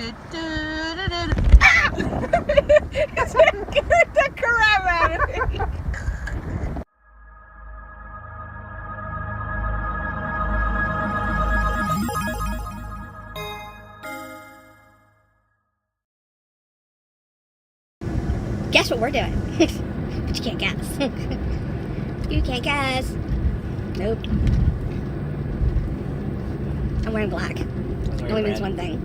It scared the crap out of me. Guess what we're doing? But you can't guess. You can't guess. Nope. I'm wearing black. Only means one thing.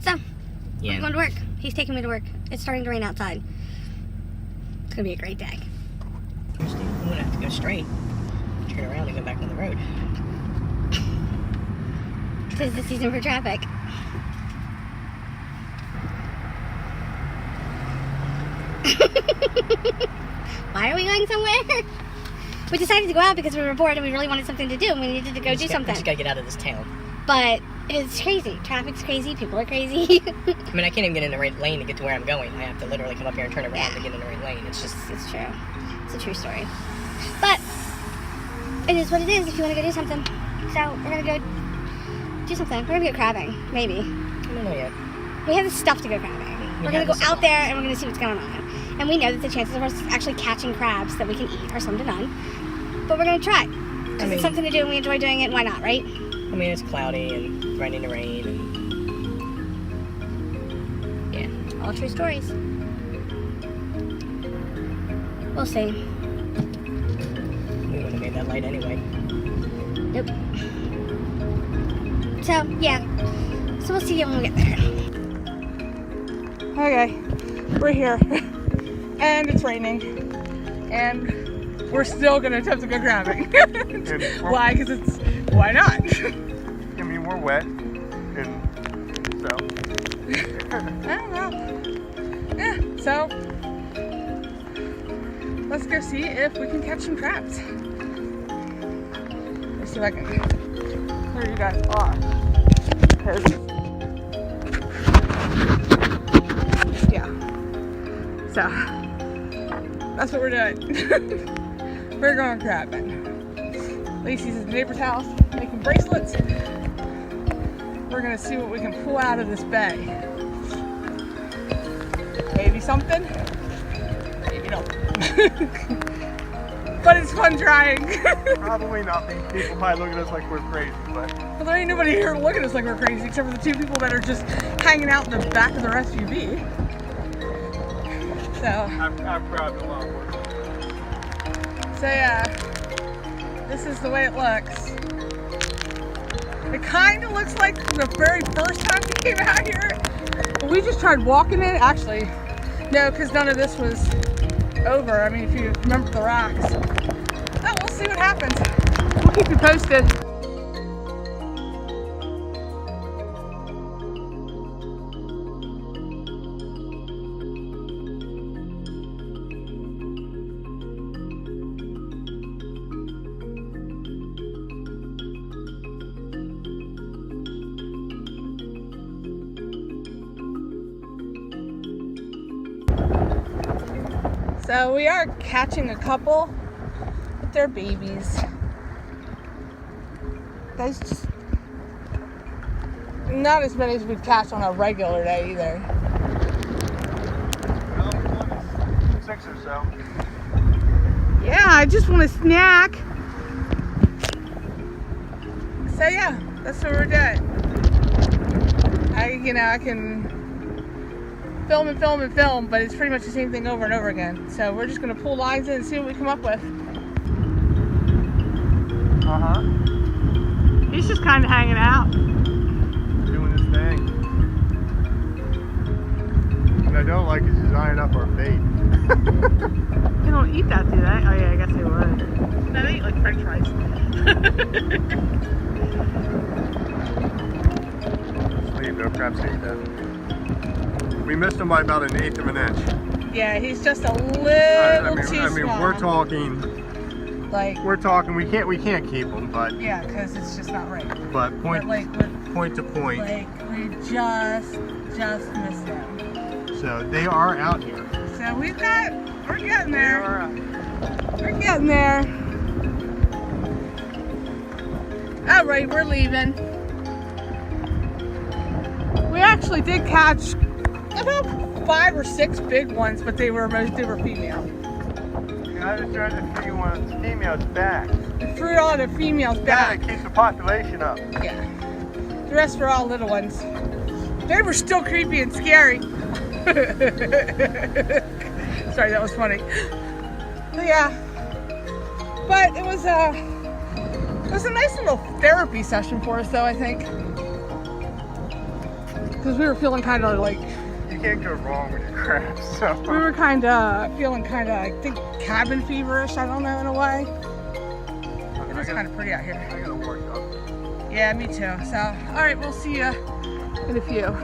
So, Yeah. I'm going to work. He's taking me to work. It's starting to rain outside. It's going to be a great day. I'm gonna have to go straight, turn around, and go back on the road. Tis the season for traffic. Why are we going somewhere? We decided to go out because we were bored and we really wanted something to do and we needed to go do something. We just gotta get out of this town. But it's crazy. Traffic's crazy. People are crazy. I mean, I can't even get in the right lane to get to where I'm going. I have to literally come up here and turn around to get in the right lane. It's just... It's true. It's a true story. But it is what it is if you want to go do something. So we're going to go do something. We're going to go crabbing. Maybe. I don't know yet. We have the stuff to go crabbing. We're going to go out there and we're going to see what's going on. And we know that the chances of us actually catching crabs that we can eat are slim to none. But we're going to try. Because it's something to do and we enjoy doing it. Why not, right? I mean, it's cloudy and threatening to rain. And yeah. All true stories. We'll see. We would have made that light anyway. Nope. So, yeah. So we'll see you when we get there. Okay, we're here. And it's raining. And we're still going to attempt to go crabbing. Why? Because it's... Why not? I mean, we're wet, and so... I don't know. Yeah, so... Let's go see if we can catch some crabs. Let's see if I can... Where you guys are. Yeah. So... That's what we're doing. We're going crabbing. Lacey's at the neighbor's house making bracelets. We're gonna see what we can pull out of this bay. Maybe something, maybe no. But it's fun trying. Probably nothing. People might look at us like we're crazy, but... Well, there ain't nobody here looking at us like we're crazy except for the two people that are just hanging out in the back of their SUV. So... I've grabbed a lot worse. So yeah, this is the way it looks. It kind of looks like the very first time we came out here. We just tried walking in. Actually, no, because none of this was over. I mean, if you remember the rocks. Oh, we'll see what happens. We'll keep you posted. So we are catching a couple with their babies. That's just not as many as we'd catch on a regular day either. Well, 6 or so. Yeah, I just want a snack. So yeah, that's what we're doing. I can film and film and film, but it's pretty much the same thing over and over again. So we're just gonna pull lines in and see what we come up with. Uh-huh. He's just kind of hanging out. Doing his thing. What I don't like is he's eyeing up our bait. They don't eat that, do they? Oh yeah, I guess they would. No, they eat like french fries. Sleeve, no crabs ate that. We missed him by about 1/8 of an inch. Yeah, he's just a little too small. I mean, we're talking. Like, we can't keep him, but yeah, because it's just not right. but point to point. Like, we just missed them. So they are out here. So we're getting there. We're getting there. Oh, everybody, we're leaving. We actually did catch about 5 or 6 big ones, but they were female. I just tried to free one of the females back. We threw all the females Yeah, back. it keeps the population up. Yeah. The rest were all little ones. They were still creepy and scary. Sorry, that was funny. But yeah. But it was a nice little therapy session for us, though, I think. Because we were feeling kind of like, You can't go wrong with your crabs. So. we were kind of feeling I think, cabin feverish, I don't know, in a way. It was kind of pretty out here. I gotta work up. Yeah, me too. So, all right, we'll see you in a few.